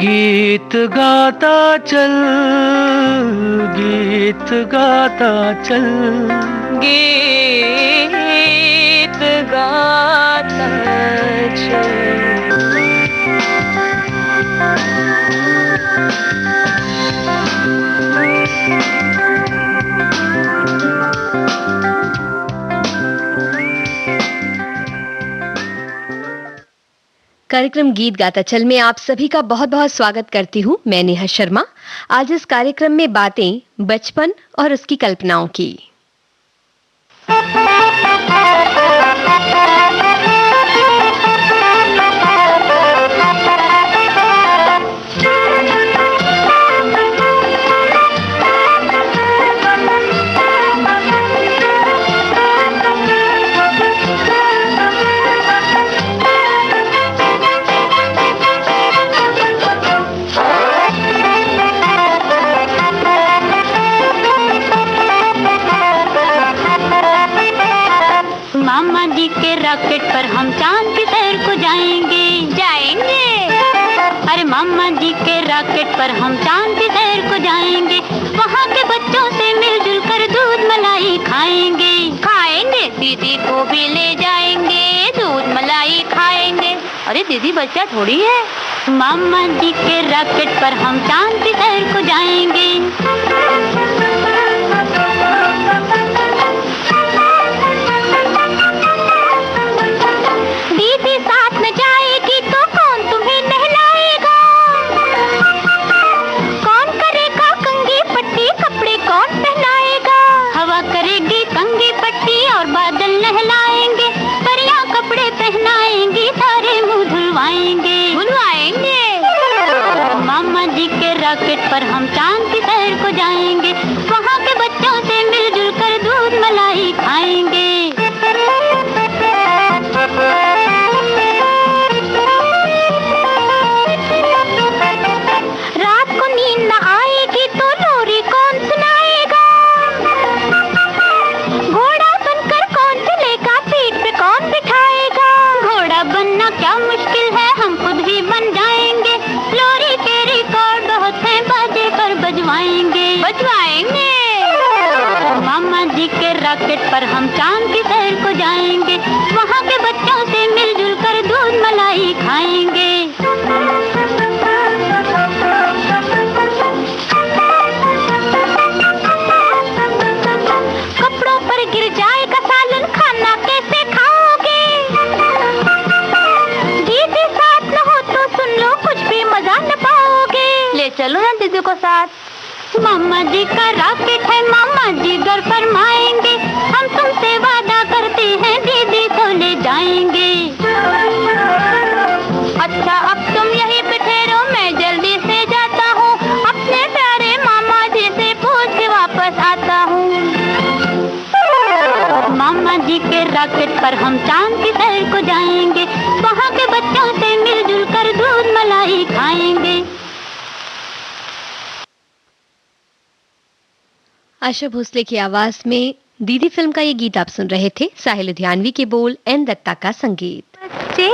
गीत गाता चल, गीत गाता चल, गीत गाता चल। कार्यक्रम गीत गाता चल में आप सभी का बहुत बहुत स्वागत करती हूँ। मैं नेहा शर्मा। आज इस कार्यक्रम में बातें बचपन और उसकी कल्पनाओं की। रॉकेट पर हम चांद की सैर को जाएंगे, जाएंगे। अरे मामा जी के रॉकेट पर हम चांद की सैर को जाएंगे। वहाँ के बच्चों से मिलजुल कर दूध मलाई खाएंगे, खाएंगे। दीदी को भी ले जाएंगे, दूध मलाई खाएंगे। अरे दीदी बच्चा थोड़ी है। मामा जी के रॉकेट पर हम चांद की सैर को जाएंगे। रॉकेट पर हम चांद की सैर को जाएंगे। वहाँ के बच्चों से मिलजुल कर दूध मलाई खाएंगे। रात को नींद न आएगी तो लोरी कौन सुनाएगा? घोड़ा बनकर कौन चलेगा? पीठ पे कौन बिठाएगा? घोड़ा बनना क्या मुश्किल है, हम खुद ही बन जाएंगे। लोरी के रिकॉर्ड बाजे पर बजवाएंगे, बजवाएंगे। मामा जी के रॉकेट पर हम चांद की सैर को जाएंगे। वहाँ के बच्चों से मिलजुल कर दूध मलाई खाएंगे। कपड़ों पर गिर जाएगा सालन, खाना कैसे खाओगे? दीदी साथ न हो तो सुन लो, कुछ भी मजा न पाओगे। ले चलो ना दीदी को साथ। मामा जी का रॉकेट है, मामा जी घर फरमाएंगे। हम तुमसे वादा करते हैं, दीदी को ले जाएंगे। अच्छा अब तुम यहीं पे ठहरो, मैं जल्दी से जाता हूँ। अपने प्यारे मामा जी से पूछ के वापस आता हूँ। मामा जी के रॉकेट पर हम चांद की सैर को जाएंगे। वहाँ के बच्चों से मिलजुल कर दूध मलाई खाएंगे। आशा भोसले की आवाज में दीदी फिल्म का ये गीत आप सुन रहे थे। साहिल लुधियानवी के बोल, एन दत्ता का संगीत। सच्चे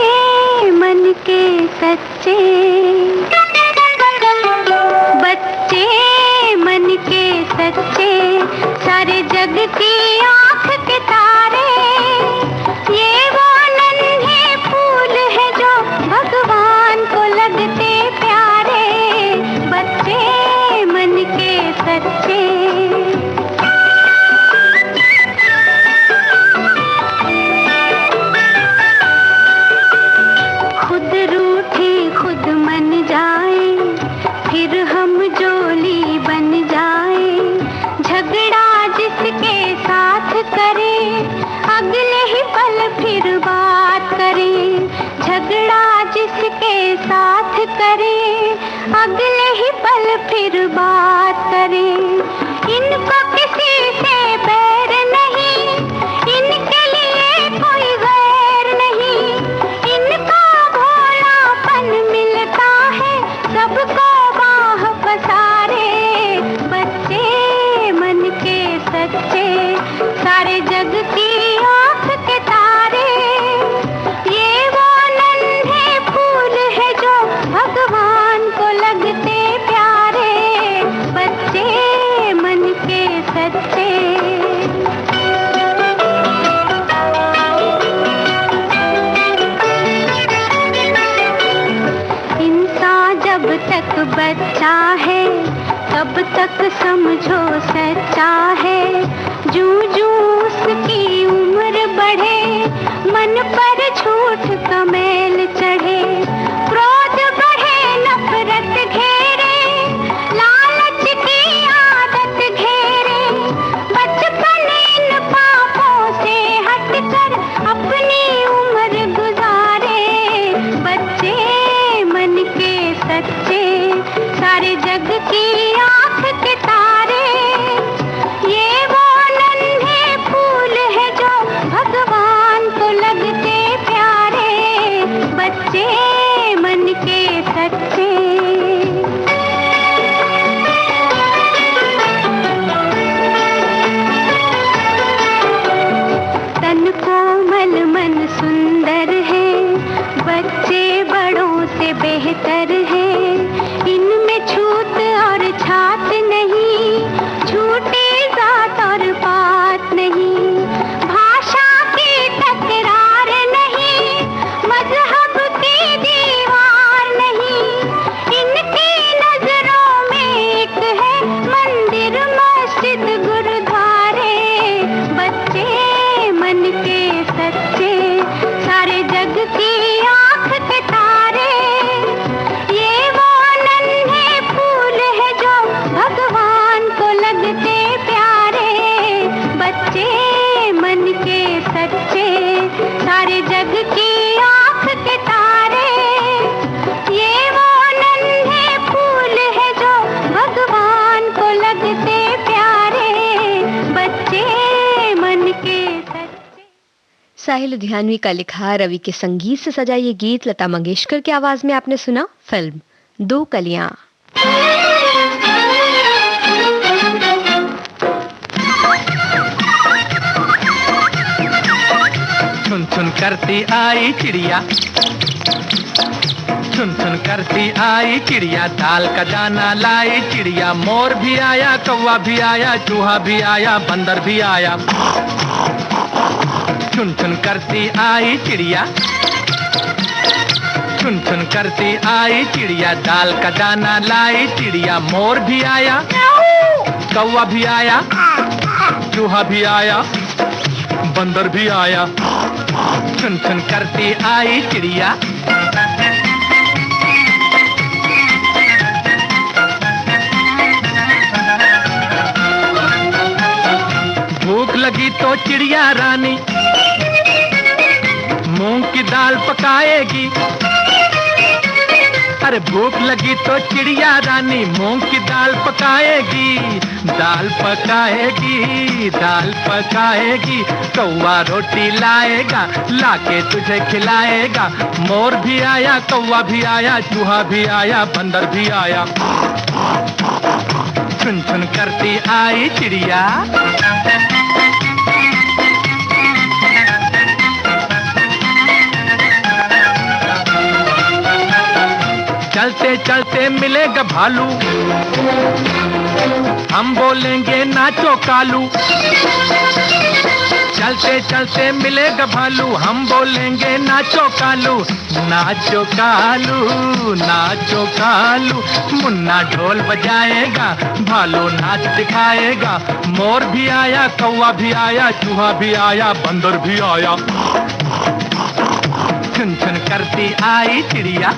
मन के सच्चे बच्चे, मन के सच्चे, सारे जग की आँख के तारे। ये वो नन्हे फूल है जो भगवान को लगते प्यारे। बच्चे मन के सच्चे। अगले ही पल फिर बात करें। इनको किसी से बैर नहीं, इनके लिए कोई गैर नहीं। इनका भोलापन मिलता है सबको बाह पसारे। बच्चे मन के सच्चे, सारे जग की आँख के तारे। ये वो नन्हे फूल है जो भगवान को जब तक बच्चा है तब तक समझो सच्चा है। जूं जूं उसकी उम्र बढ़े मन पर झूठ का मैल चढ़े। क्रोध बढ़े नफरत घेरे लालच की आदत घेरे। बचपन इन पापों से हटकर अपनी उम्र गुजारे। बच्चे मन के सच्चे सारे जग की आंख के तारे। ये वो नन्हे फूल है जो भगवान को लगते प्यारे। बच्चे मन के सच्चे। तन कोमल मन सुंदर है बच्चे बड़ों से बेहतर है। इनमें छूत और छात नहीं झूठी जात और बात नहीं। भाषा की तकरार नहीं मजहब की दीवार नहीं। इनकी नजरों में एक है मंदिर मस्जिद गुरुद्वारे। बच्चे मन के सच्चे सारे जग की आंख के तारे। ये वो नन्हे फूल है जो भगवान को लगते प्यारे। बच्चे मन के सच्चे सारे जग की आंख के तारे। ये वो नन्हे फूल है जो भगवान को लगते प्यारे। बच्चे मन के सच्चे। साहिल लुधियानवी का लिखा, रवि के संगीत से सजा ये गीत लता मंगेशकर की आवाज में आपने सुना फिल्म दो कलियां। चुन चुन करती आई चिड़िया, चुन चुन करती आई चिड़िया, दाल का दाना लाई चिड़िया। मोर भी आया, कौवा भी आया, चूहा भी आया, बंदर भी आया। चुन चुन करती आई चिड़िया, चुन चुन करती आई चिड़िया, दाल का दाना लाई चिड़िया। मोर भी आया, कौवा भी आया, चूहा भी आया, बंदर भी आया। चुन चुन करती आई चिड़िया। भूख लगी तो चिड़िया रानी मूंग की दाल पकाएगी। अरे भूख लगी तो चिड़िया रानी मूंग की दाल पकाएगी। दाल पकाएगी, दाल पकाएगी। कौवा रोटी लाएगा, लाके तुझे खिलाएगा। मोर भी आया, कौवा भी आया, चूहा भी आया, बंदर भी आया। चुन चुन करती आई चिड़िया। चलते चलते मिलेगा भालू, हम बोलेंगे नाचो कालू। चलते चलते मिलेगा भालू, हम बोलेंगे नाचो कालू। नाचो कालू, नाचो कालू। मुन्ना ढोल बजाएगा, भालू नाच दिखाएगा। मोर भी आया, कौवा भी आया, चूहा भी आया, बंदर भी आया। चुन चुन करती आई चिड़िया।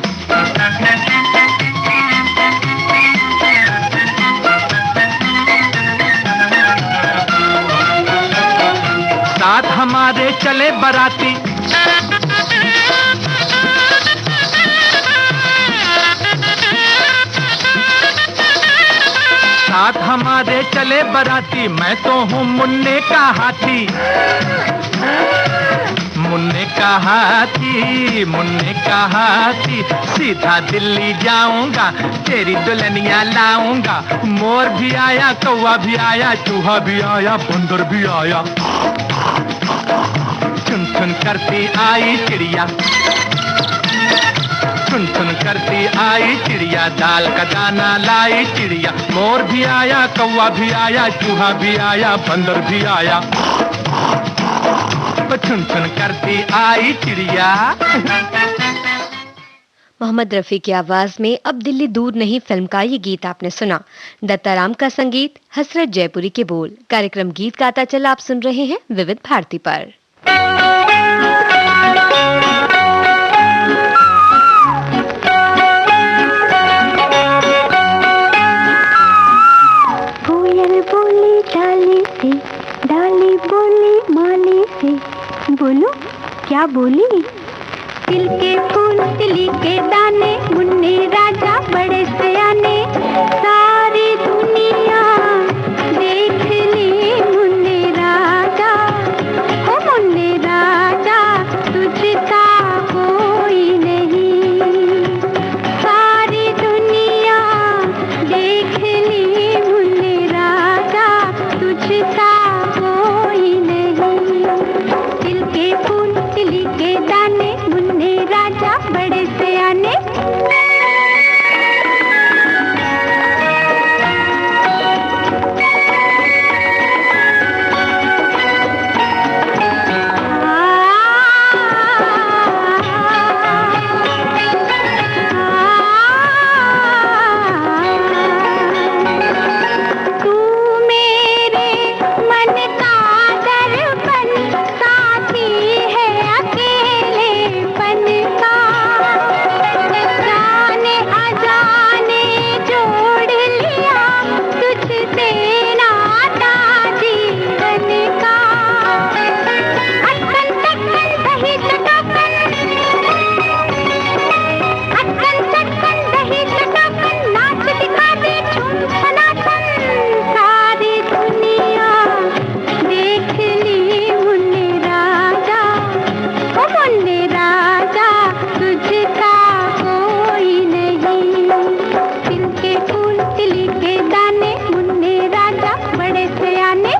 साथ हमारे चले बराती, साथ हमारे चले बराती। मैं तो हूँ मुन्ने का हाथी, मुन्ने का हाथी, मुन्ने का हाथी। सीधा दिल्ली जाऊंगा, तेरी दुल्हनिया लाऊंगा। मोर भी आया, कौवा भी आया, चूहा भी आया, बंदर भी आया। चुन चुन करती आई चिड़िया, चुन चुन करती आई चिड़िया। दाल का दाना लाई चिड़िया। मोर भी आया, कौवा भी आया, चूहा भी आया, बंदर भी आया। चुन चुन करती आई चिड़िया। मोहम्मद रफ़ी की आवाज में अब दिल्ली दूर नहीं फिल्म का ये गीत आपने सुना। दत्ताराम का संगीत, हसरत जयपुरी के बोल। कार्यक्रम गीत गाता चला आप सुन रहे हैं विविध भारती पर। कोयल बोली डाली से, डाली बोली माली से, बोलो क्या बोली? तिल के फूल तिली के दाने, मुन्ने राजा बड़े सयाने, सारी दुनिया देख ली मुन्ने राजा, ओ मुन्ने राजा तुझसा कोई नहीं, सारी दुनिया देख ली मुन्ने राजा तुझसा कोई नहीं, तिल के फूल तिली के दाने, मुन्ने राजा बड़े सयाने। तू मेरे मन का दर्पण, साथी है अकेलेपन का, जाने अजाने जोड़ लिया तुझसे नाता जीवन का, अक्कन चक्कन दही चटाकन, अक्कन चक्कन दही चटाकन, नाच दिखा दे झूम सनातन, सारी दुनिया देख ली मुन्ने राजा, ओ मुन्ने राजा तुझसा कोई नहीं, तिल के फूल तिली के दाने, मुन्ने राजा बड़े सयाने।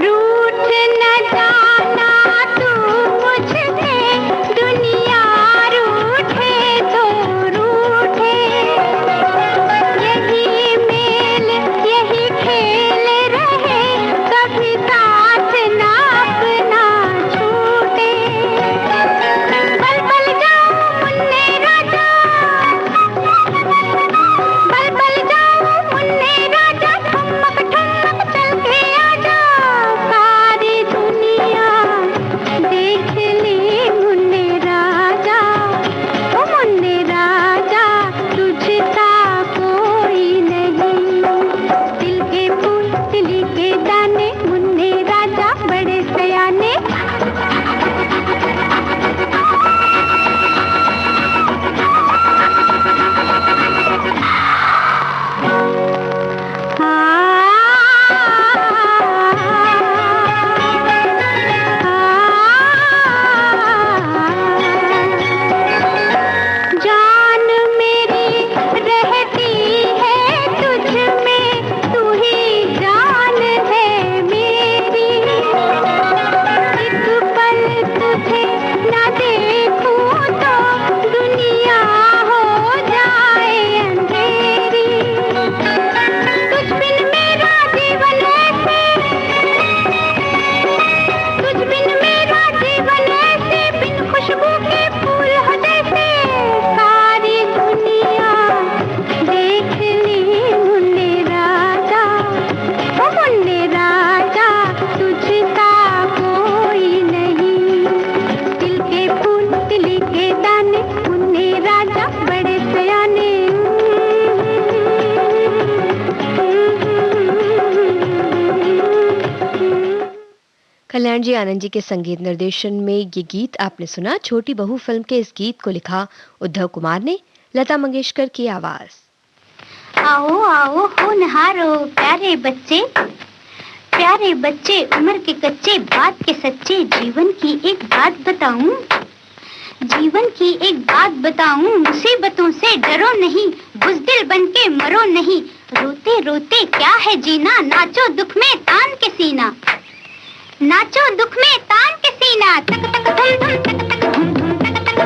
रूठ न जाना तू मुझसे, दुनिया रूठे तो रूठे, यही मेल यही खेल रहे, कभी साथ ना अपना छूटे, बल बल जाओ मुन्ने राजा, बल बल जाओ मुन्ने राजा, ठुमक ठुमक चल के आजा, सारी दुनिया देख ली मुन्ने राजा, ओ मुन्ने राजा तुझसा कोई नहीं, तिल के फूल तिली के दाने, मुन्ने राजा बड़े सयाने। जान मेरी रहती है तुझ में, तू ही जान है मेरी, एक पल तुझे न देखूं तो दुनिया हो जाए अंधेरी, तुझ बिन मेरा जीवन ऐसे, तुझ बिन मेरा जीवन ऐसे, बिन खुशबू के फूल हो जैसे, सारी दुनिया देख ली मुन्ने राजा, ओ मुन्ने राजा तुझसा कोई नहीं, तिल के फूल तिली के दाने, मुन्ने राजा बड़े सयाने। कल्याण जी आनंद जी के संगीत निर्देशन में ये गीत आपने सुना। छोटी बहू फिल्म के इस गीत को लिखा उद्धव कुमार ने, लता मंगेशकर की आवाज। आओ आओ होनहारो प्यारे बच्चे, प्यारे बच्चे उम्र के कच्चे, बात के सच्चे, जीवन की एक बात बताऊं, जीवन की एक बात बताऊं, मुसीबतों से डरो नहीं, बुज़दिल बन के मरो नहीं, रोते रोते क्या है जीना, नाचो दुख में तान के सीना, नाचो दुख में तान के सीना, तक तक धुम धुम तक तक धुम धुम तक तक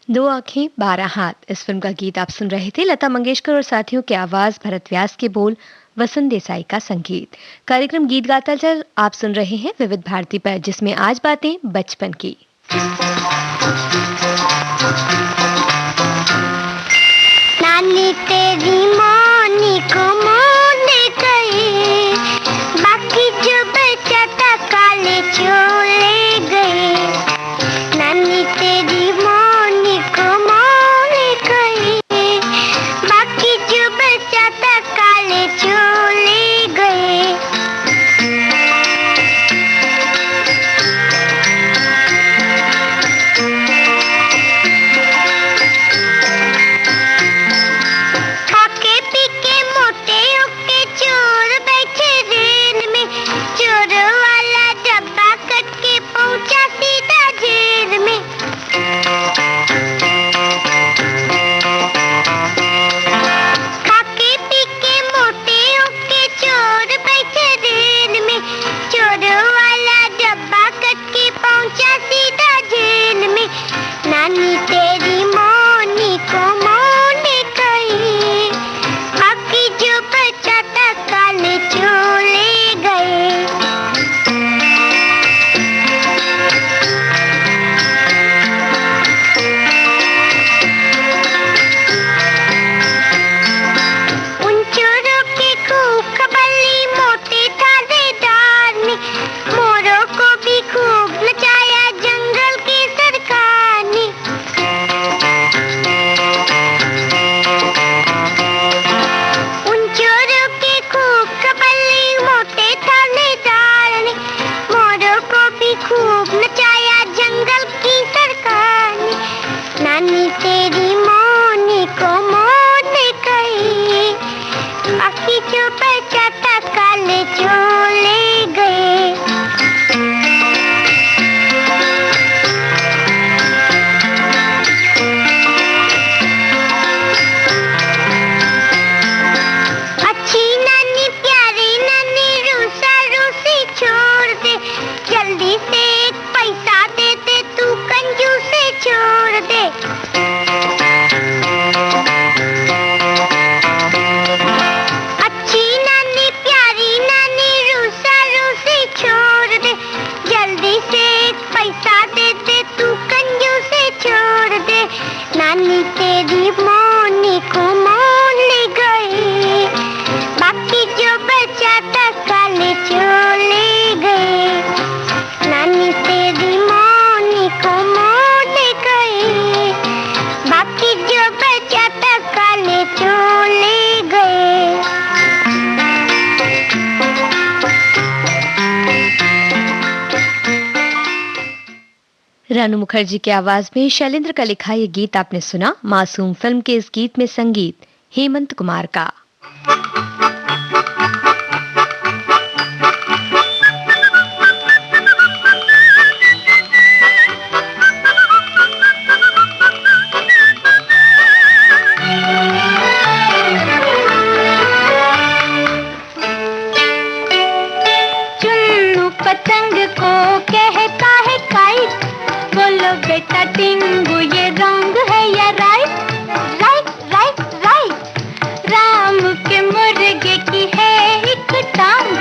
दो आंखें 12 हाथ इस फिल्म का गीत आप सुन रहे थे। लता मंगेशकर और साथियों की आवाज, भरत व्यास के बोल, वसंत देसाई का संगीत। कार्यक्रम गीत गाता चल आप सुन रहे हैं विविध भारती पर, जिसमें आज बातें बचपन की। नानी तेरी मोनी को मोने गए, बाकी जो बचा था काले चोले गए। नानी तेरी मोनी को मोने गए, बाकी जो बचा था काले चोले गए। जो बचा था काले चले गए। अच्छी नानी प्यारी नानी रूसा रूसी छोड़ दे, जल्दी से एक पैसा दे दे, तू कंजूसी छोड़ दे। अच्छी नानी प्यारी नानी रूसा रूसी छोड़ दे, जल्दी से एक पैसा दे दे, तू कंजूसी छोड़ दे। नानी तेरी मोनी को मोल ले गई, बाकी जो बचा था काले चले गए। नानी तेरी मोनी को मोल ले गई, बाकी जो बचा था काले चले गए। रानू मुखर्जी की आवाज में शैलेंद्र का लिखा ये गीत आपने सुना। मासूम फिल्म के इस गीत में संगीत हेमंत कुमार का। चुन्नू पतंग को कहता है काइट, बोलो बेटा टिंगू ये रंग है या right? Right right right. Ram के मुर्गे की है एक टांग,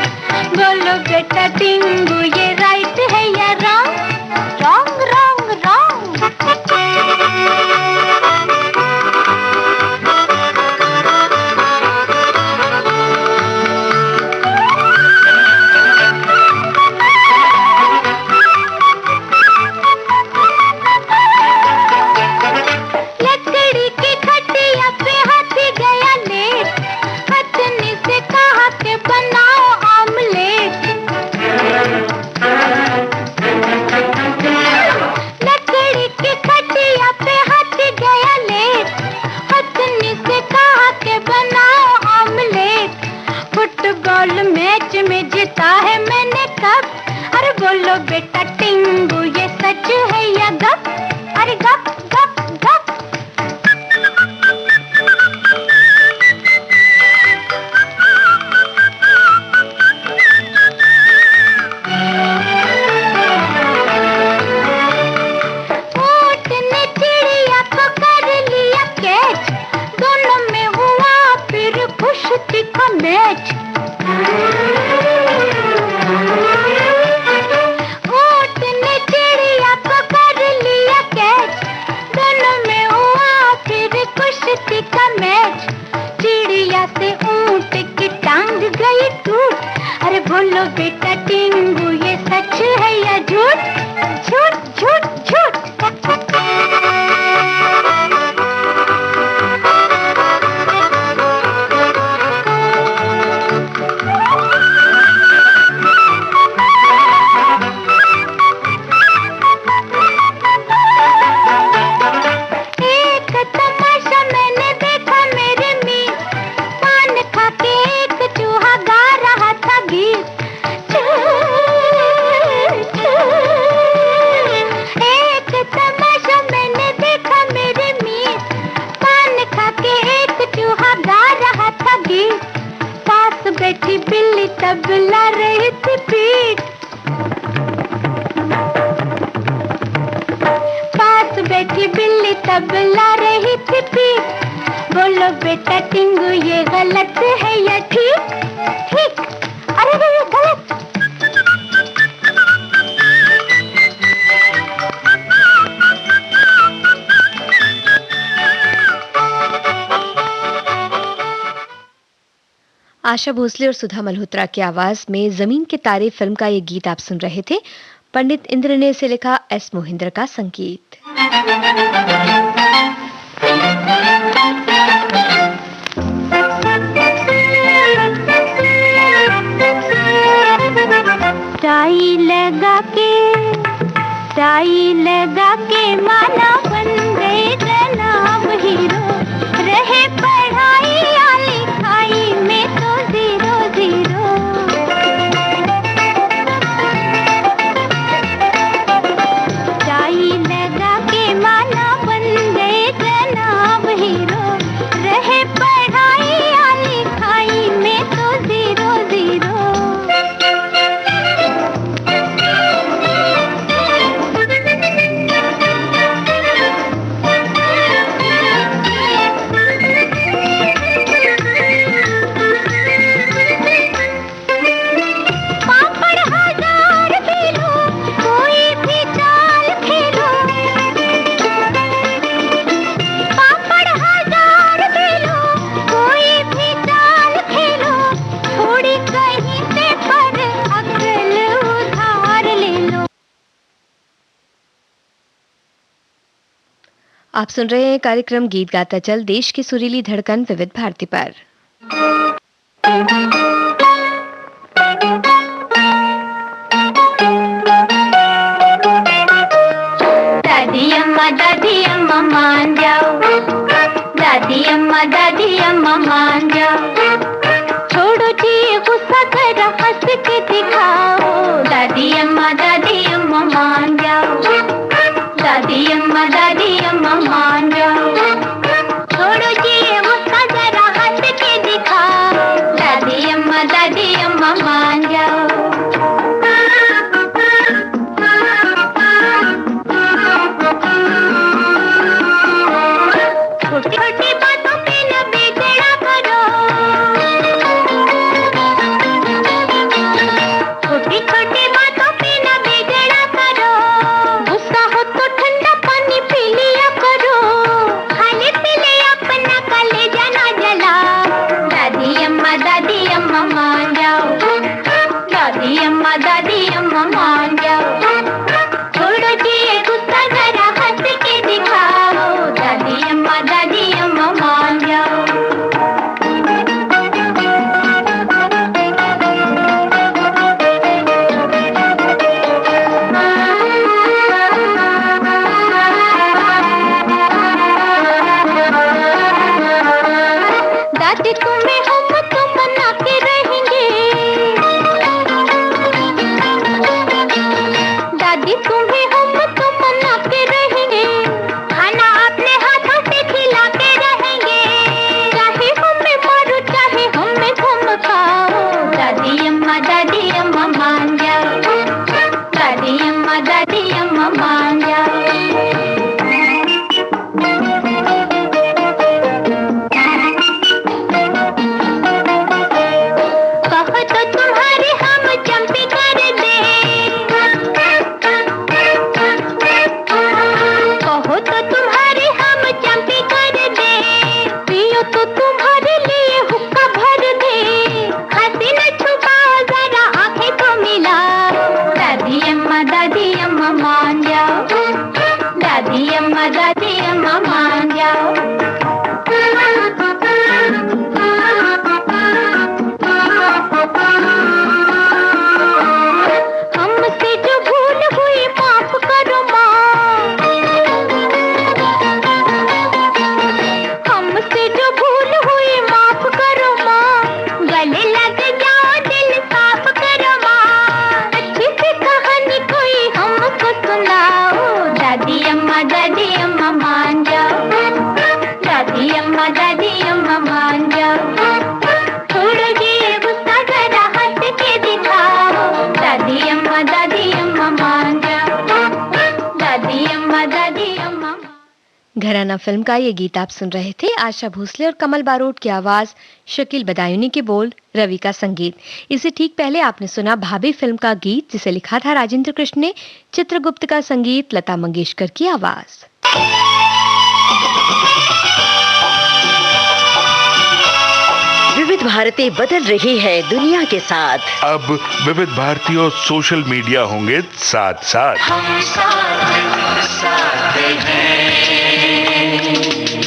बोलो बेटा टिंगू ये राइट है या रॉन्ग? Wrong wrong wrong. लकड़ी की खटिया पे हाथी गया लेट, हथनी से कहा के बनाओ ऑमलेट। लकड़ी की खटिया पे हाथी गया लेट, हथनी से कहा के बनाओ ऑमलेट। फुटबॉल मैच में जीता है मैंने कप, अरे बोलो बेटा टिंगू ये सच है या गप? अरे गप गप गप। ऊंट ने चिड़िया को कर लिया कैच, दोनों में हुआ फिर कुश्ती का मैच। ऊंट ने चिड़िया को कर लिया कैच, दोनों में हुआ फिर कुश्ती का मैच। चिड़िया से ऊंट की टांग गई टूट, अरे बोलो बेटा टिंगू ये सच है या झूठ? झूठ झूठ झूठ। एक तमाशा मैंने देखा मेरे मीत, पान खा के एक चूहा गा रहा था गीत। एक तमाशा मैंने देखा मेरे मीत, पान खा के एक चूहा गा रहा था गीत। पास बैठी बिल्ली तबला रही थी पीठ, पास बैठी बिल्ली तबला रही थी पीठ। बोलो बेटा टिंगू ये गलत है या ठीक? ठीक। अरे ये गलत। आशा भोसले और सुधा मल्होत्रा की आवाज में जमीन के तारे फिल्म का ये गीत आप सुन रहे थे। पंडित इंद्र ने इसे लिखा, एस मोहिंद्र का संगीत। टाई लगा के माला बन गए जनाब हीरो, रहे पढ़ाई या लिखाई में तो जीरो। आप सुन रहे हैं कार्यक्रम गीत गाता चल, देश की सुरीली धड़कन विविध भारती पर। दादी अम्मा मान जाओ, दादी अम्मा मान जाओ, छोड़ो जी गुस्सा जरा हंस के दिखाओ। दादी अम्मा मान जाओ, दादी अम्मा मान जाओ, छोड़ो जी गुस्सा जरा हंस के दिखाओ। दादी अम्मा मान जाओ। छोटी बातों पे न बिगड़ा करो, छोटी छोटी बातों पे न बिगड़ा करो। गुस्सा हो तो ठंडा पानी पी लिया करो, खाली पीले अपना कलेजा ना जलाओ। दादी अम्मा मान जाओ, दादी अम्मा मान जाओ, छोड़ो जी गुस्सा जरा हंस के दिखाओ। दादी अम्मा मान जाओ। दादी तुम्हें हम तो मना के रहेंगे, दादी तुम्हें हम तो मना के रहेंगे। खाना अपने हाथों से खिला के रहेंगे, चाहे हमें मारो चाहे हमें धमकाओ। दादी अम्मा मान जाओ, दादी अम्मा मान जाओ। कहो तो तुम्हारे हम चंपी कर दे, कहो तो तुम्हारे हम चंपी कर दे। पियो तो तुम्हारे लिए हुक्का भर दे, हंसी न छुपाओ जरा आंखें तो मिलाओ। दादी अम्मा मान जाओ, दादी अम्मा मान जाओ। हमसे जो भूल हुई माफ करो माँ, हमसे जो भूल हुई माफ करो माँ। गले लग जाओ दिल साफ करो माँ, अच्छी सी कहानी कोई हमको सुनाओ। दादी अम्मा मान जाओ, दादी अम्मा मान जाओ, छोड़ो जी गुस्सा जरा हंस के दिखाओ। दादी अम्मा मान जाओ, दादी अम्मा। घराना फिल्म का ये गीत आप सुन रहे थे। आशा भोसले और कमल बारोट की आवाज, शकील बदायूनी के बोल, रवि का संगीत। इससे ठीक पहले आपने सुना भाभी फिल्म का गीत, जिसे लिखा था राजेंद्र कृष्ण ने, चित्रगुप्त का संगीत, लता मंगेशकर की आवाज। विविध भारती बदल रही है दुनिया के साथ। अब विविध भारती और सोशल मीडिया होंगे साथ साथ।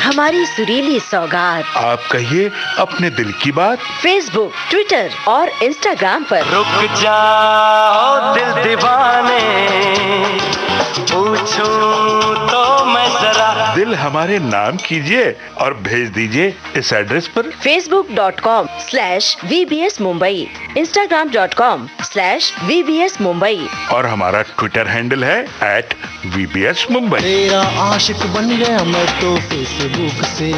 हमारी सुरीली सौगात, आप कहिए अपने दिल की बात। फेसबुक, ट्विटर और इंस्टाग्राम पर। रुक जाओ दिल दीवाने, पूछूं तो मैं जरा। दिल हमारे नाम कीजिए और भेज दीजिए इस एड्रेस पर। facebook.com/VBS Mumbai, Instagram.com/VBS Mumbai और हमारा ट्विटर हैंडल है @VBS Mumbai। तेरा आशिक बन गया मैं तो फेसबुक से,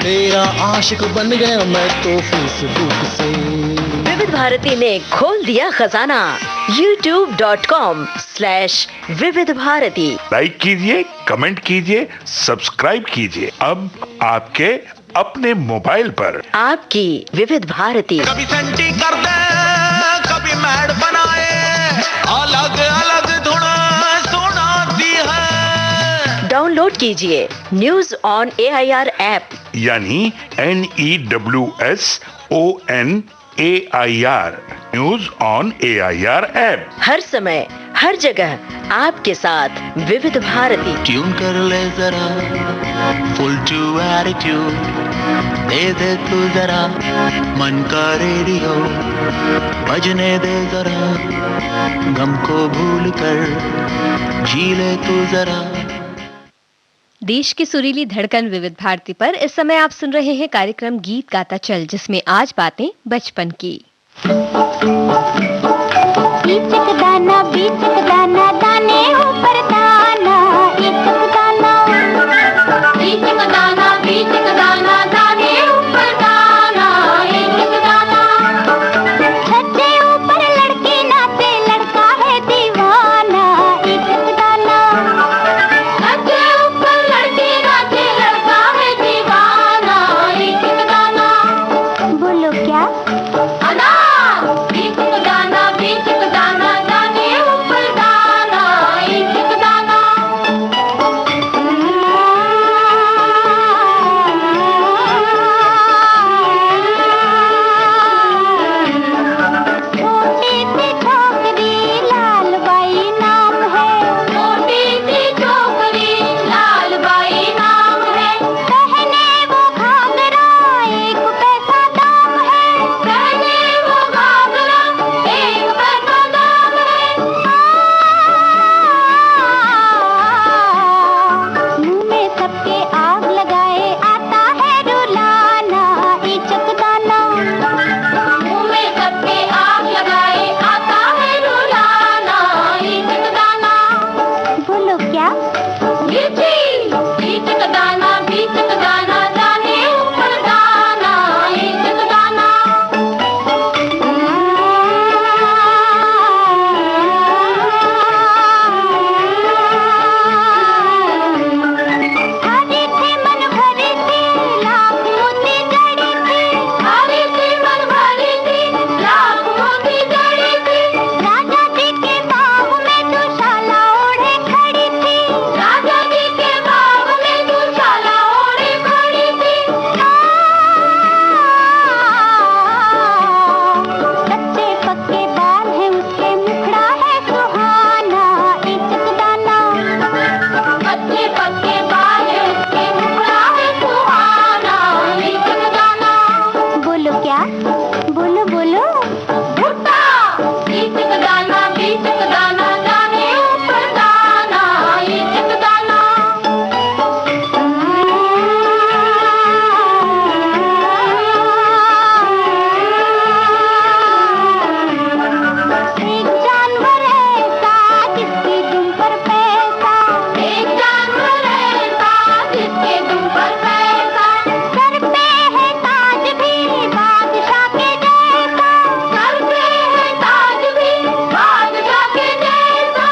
तेरा आशिक बन गया मैं तो फेसबुक से। विविध भारती ने खोल दिया खजाना, youtube.com/विविध भारती। लाइक कीजिए, कमेंट कीजिए, सब्सक्राइब कीजिए। अब आपके अपने मोबाइल पर आपकी विविध भारती। कभी सेंटी कर दे, कभी मैड बनाए, अलग अलग धुन सुनाती है। डाउनलोड कीजिए न्यूज ऑन AIR ऐप, यानी NEWSONAIR, news on AIR app. हर समय हर जगह आपके साथ विविध भारती। ट्यून कर ले जरा फुल टू एटीट्यूड, दे तू जरा मन का रेडियो, बजने दे जरा गम को भूल कर, जी ले तू जरा। देश की सुरीली धड़कन विविध भारती पर इस समय आप सुन रहे हैं कार्यक्रम गीत गाता चल, जिसमें आज बातें बचपन की। बीचक दाना दाने ऊपर दाना, इचक दाना, बीचक दाना दाने ऊपर दाना, इचक दाना। छज्जे ऊपर लड़की नाचे, लड़का है दीवाना, इचक दाना। छज्जे ऊपर लड़की नाचे, लड़का है दीवाना, इचक दाना। बोलो क्या? बीचक दाना दाने ऊपर दाना, इचक दाना। छोटी सी छोकरी लाल बाई नाम है, छोटी सी छोकरी लाल बाई नाम है। पहने वो घाघरा एक पैसा दाम है, पहने वो घाघरा एक पैसा दाम है। मुंह में सबके आग लगाए आता है रुलाना, इचक दाना। मुंह में सबके आग लगाए आता है रुलाना, इचक दाना। बोलो क्या? बीचक दाना दाने ऊपर दाना, इचक दाना। हरी थी मन भरी थी, लाख मोती जड़ी थी, हरी थी मन भरी थी, लाख मोती जड़ी थी। राजा जी के बाग में दुशाला ओढ़े खड़ी थी, राजा जी के बाग में दुशाला ओढ़े खड़ी थी। कच्चे पक्के बाल है उसके, मुखड़ा है सुहाना, इचक दाना। कच्चे पक्के बाल है उसके, मुखड़ा है सुहाना, इचक दाना। बोलो क्या? बोलो बोलो। भुट्टा। बीचक दाना दाने ऊपर दाना, इचक दाना। एक जानवर ऐसा जिसकी दुम पर पैसा, एक जानवर ऐसा जिसके दुम पर पैसा। सर पे है ताज भी बादशाह के जैसा, सर पे है ताज भी बादशाह के जैसा।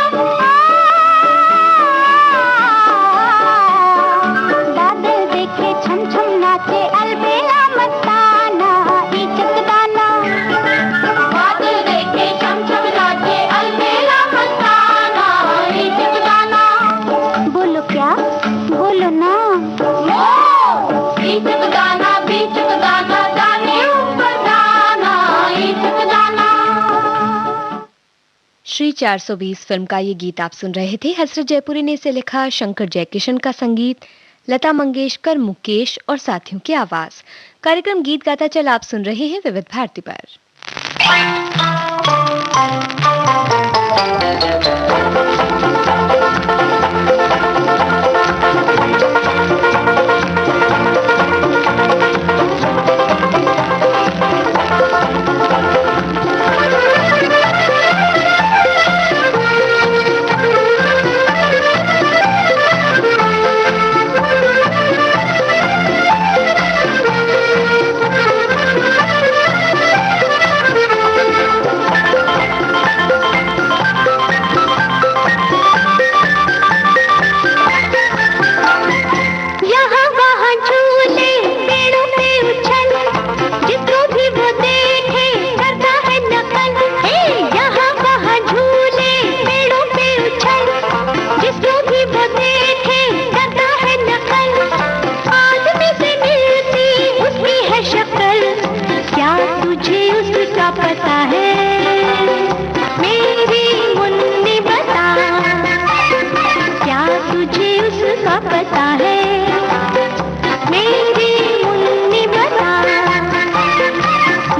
बादल देखे छम छम नाचे, अलबेला मस्ताना, इचक दाना। बादल देखे छम छम नाचे, अलबेला मस्ताना, इचक दाना। बोलो क्या? बोलो ना। बीचक दाना दाने ऊपर दाना, इचक दाना। श्री 420 फिल्म का ये गीत आप सुन रहे थे। हसरत जयपुरी ने इसे लिखा, शंकर जयकिशन का संगीत, लता मंगेशकर, मुकेश और साथियों की आवाज। कार्यक्रम गीत गाता चल आप सुन रहे हैं विविध भारती पर।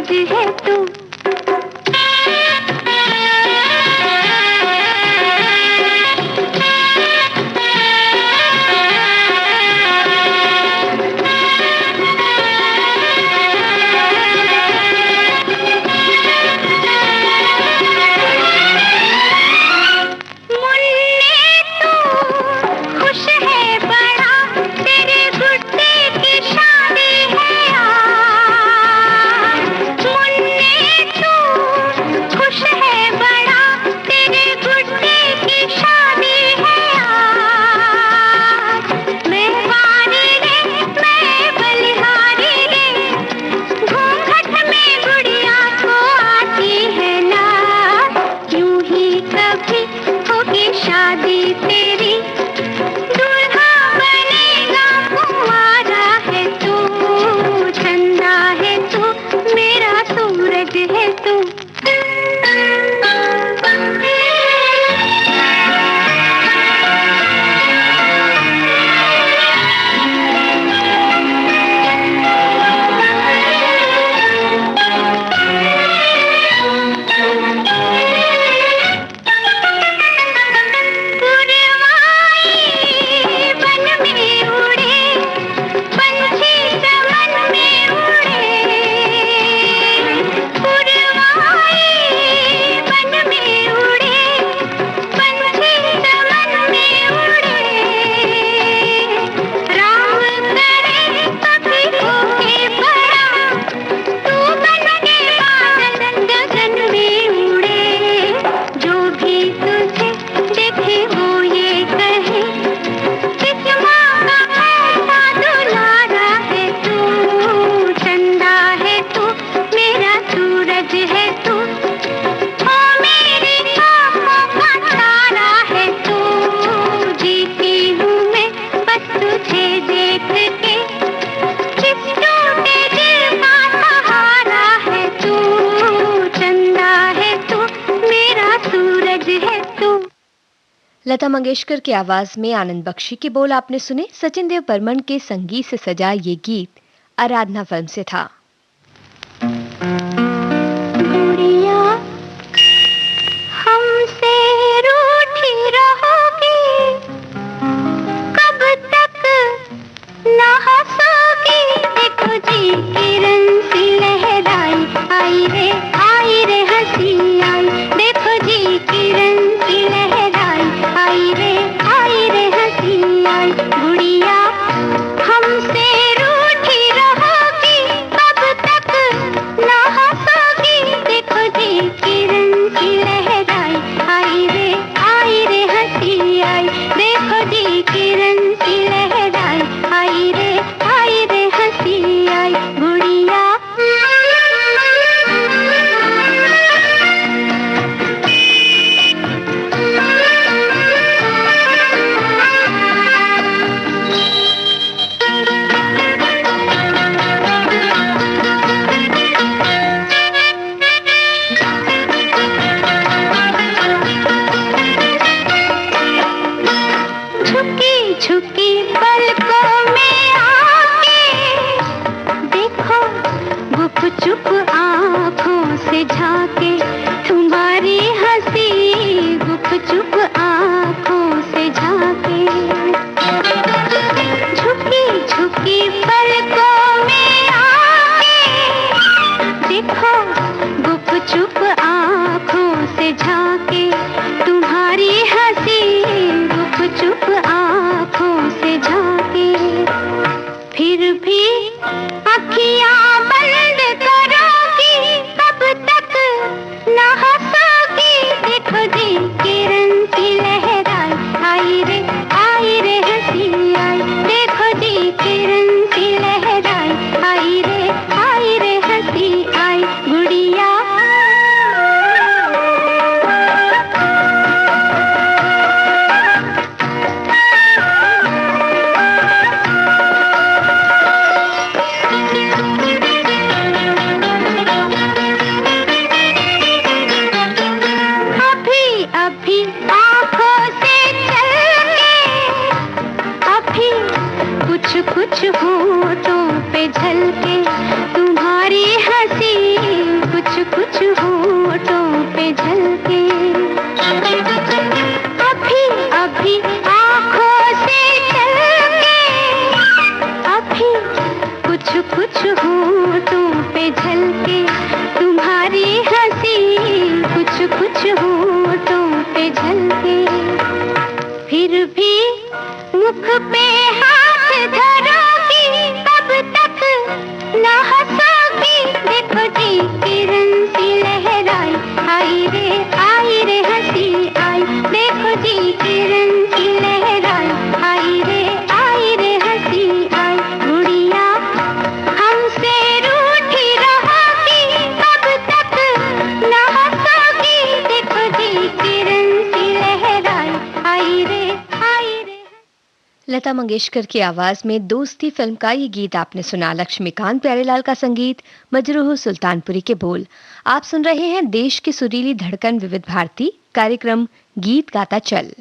सूरज है तू। लता मंगेशकर की आवाज में आनंद बख्शी के बोल आपने सुने। सचिन देव बर्मन के संगीत से सजा ये गीत आराधना फिल्म से था। गुड़िया हमसे रूठी रहोगी, कब तक ना हंसोगी। देखो जी किरण सी लहराई, आई रे हंसी आई। देखो जी किरण सी लहराई, आई रे हंसी आई। गुड़िया हमसे रूठी रहोगी, कब तक ना हंसोगी। देखो तुम्हारी हंसी कुछ कुछ होठों पे झलके। अभी अभी आँखों से चलके, अभी कुछ कुछ होठों पे झलके। तुम्हारी हंसी कुछ कुछ होठों पे झलके। फिर भी मुख पे हाथ धरोगी, कब तक ना हंसोगी। देखो जी किरण सी लहराई, आई रे हंसी आई। देखो जी किरण सी लहराई, आई रे हंसी आई। गुड़िया हमसे रूठी रहोगी, कब तक ना हंसोगी। देखो जी किरण सी लहराई, आई रे। लता मंगेशकर की आवाज में दोस्ती फिल्म का ये गीत आपने सुना। लक्ष्मीकांत प्यारेलाल का संगीत, मजरूह सुल्तानपुरी के बोल। आप सुन रहे हैं देश की सुरीली धड़कन विविध भारती, कार्यक्रम गीत गाता चल।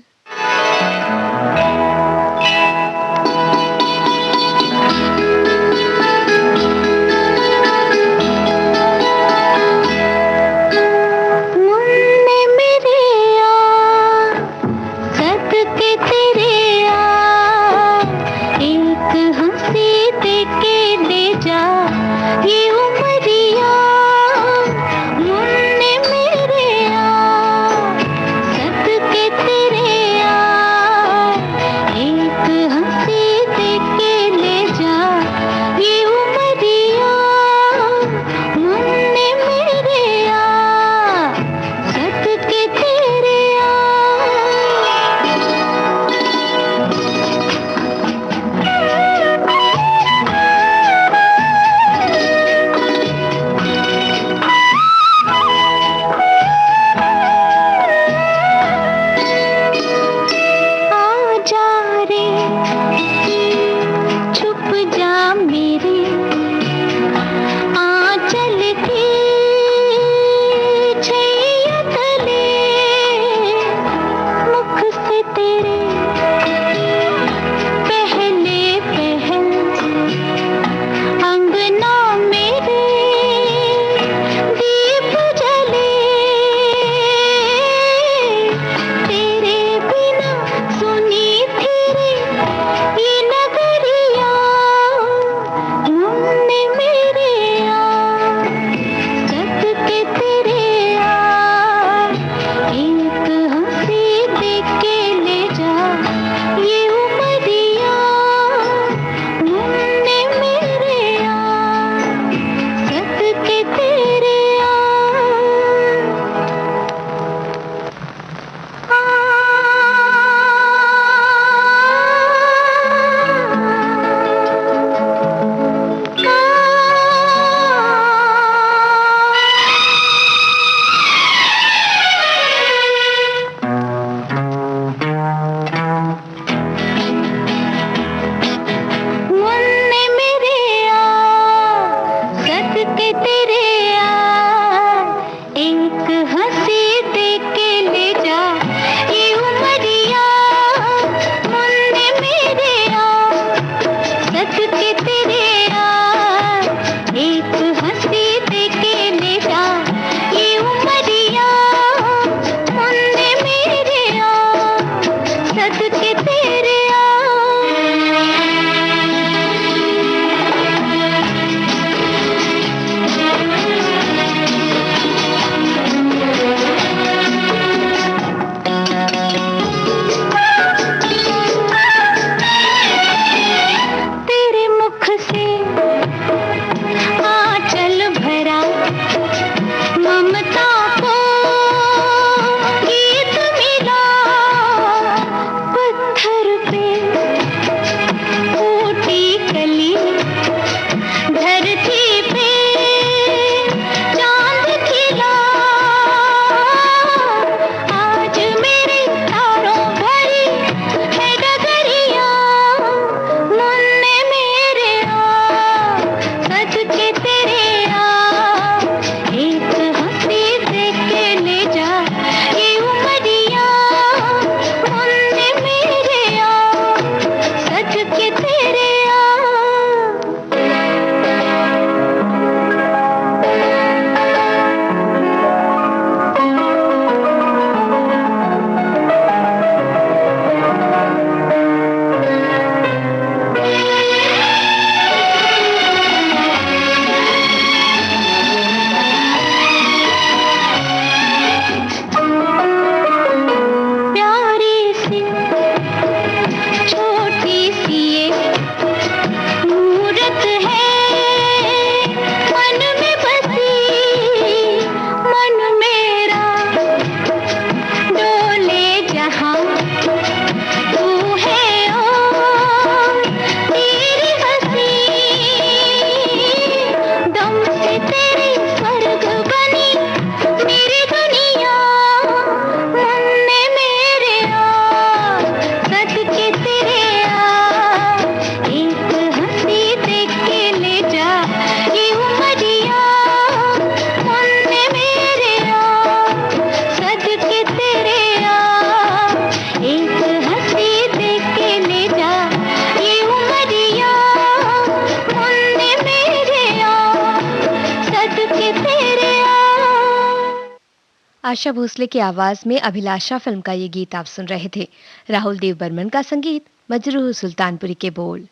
आशा भोसले की आवाज में अभिलाषा फिल्म का ये गीत आप सुन रहे थे। राहुल देव बर्मन का संगीत, मजरूह सुल्तानपुरी के बोल।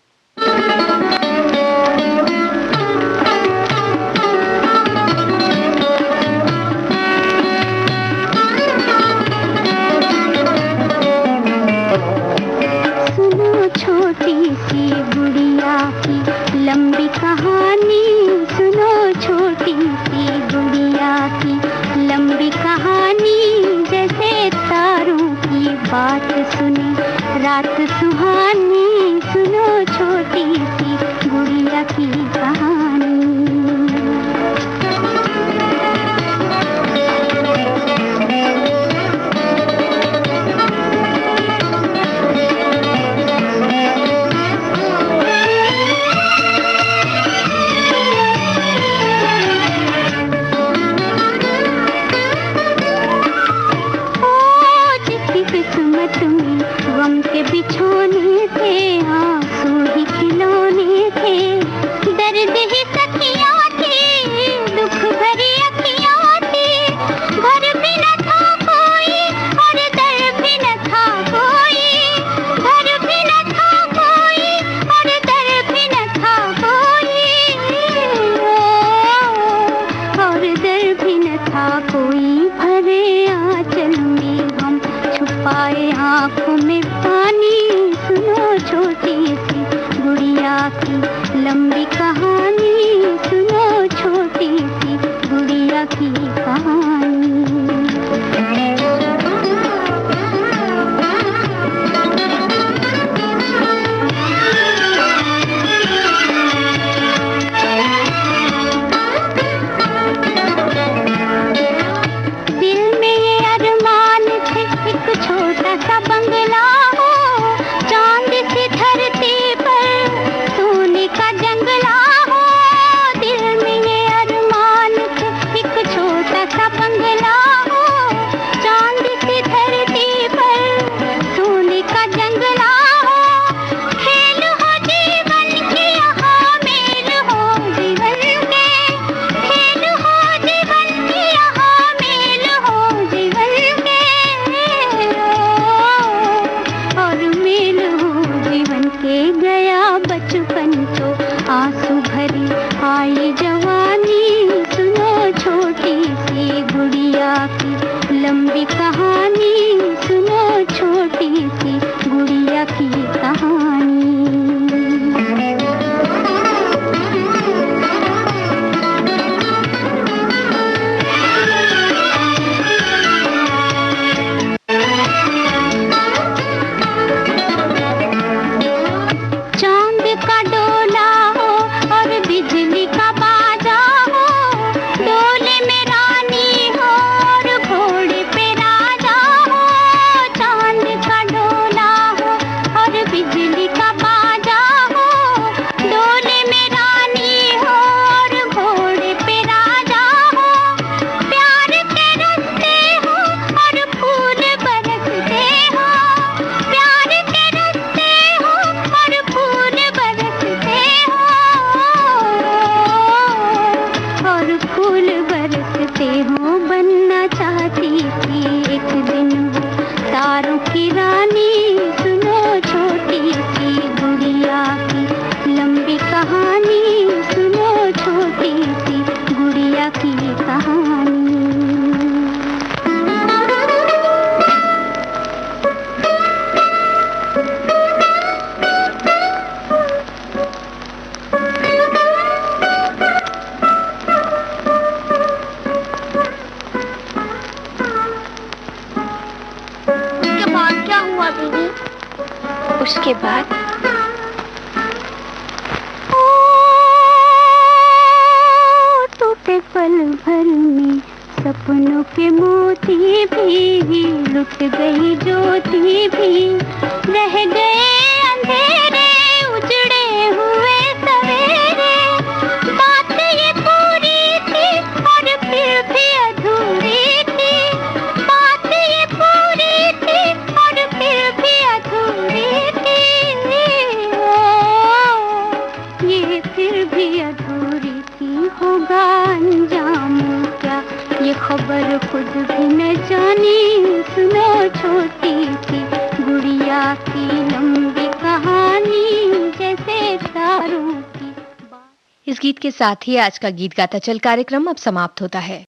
सुनो छोटी सी गुड़िया की लंबी कहानी, सुनो छोटी सी गुड़िया की लंबी कहानी, जैसे तारों की बात सुनी रात सुहानी, सुनो छोटी सी गुड़िया की कहानी। गम के बिछोने थे, आंसू ही खिलौने थे, दर्द ही सखियाँ थी, दुख भरी अखियाँ थी, घर भी न था कोई और दर भी न था कोई, घर भी न था कोई और दर भी न था कोई, और दर भी न था कोई, भरे आंचल में हम छुपाए आँखों में पानी, सुनो छोटी सी गुड़िया की लंबी कहानी, सुनो छोटी सी गुड़िया की कहानी। दिल में ये अरमान थे, एक छोटा सा बंगला हो, चांद सी धरती पर सोने का जंगला हो, दिल में ये अरमान थे, एक छोटा सा बंगला हो, चांद सी धरती पर सोने का जंगला हो, खेल हो जीवन के यहाँ मेल हो जीवन के, खेल हो जीवन के यहाँ मेल हो जीवन के, और मेल हो जीवन के, गया बचपन तो आंसू भरी आई जवानी, सुनो छोटी सी गुड़िया की लंबी कहानी, सुनो छोटी सी गुड़िया की कहानी। चांद का डोला हो और बिजली का बाजा हो, डोले में रानी हो और घोड़े पे राजा हो, चांद का डोला हो और बिजली का बाजा हो, डोले में रानी हो और घोड़े पे राजा हो, प्यार के रस्ते हो और फूल बरसते हो, प्यार के रस्ते हो और फूल बरसते हो, और फूल बरसते हो, बनना चाहती थी एक दिन वो तारों की रानी, सुनो छोटी सी गुड़िया की लंबी कहानी, सुनो छोटी सी गुड़िया की कहानी। उसके बाद क्या हुआ दीदी? उसके बाद ओ, टूटे पल भर में सपनों के मोती भी, लुट गई ज्योति भी, रह गए अंधेरे उजड़े हुए सवेरे, बात ये पूरी थी और फिर भी अधूरी थी, बात ये पूरी थी और फिर भी अधूरी थी, ये फिर भी अधूरी थी, होगा अंजाम क्या ये खबर खुद भी न जानी, सुनो छोटी सी गुड़िया की लंबी कहानी, जैसे तारों की। इस गीत के साथ ही आज का गीत गाता चल कार्यक्रम अब समाप्त होता है।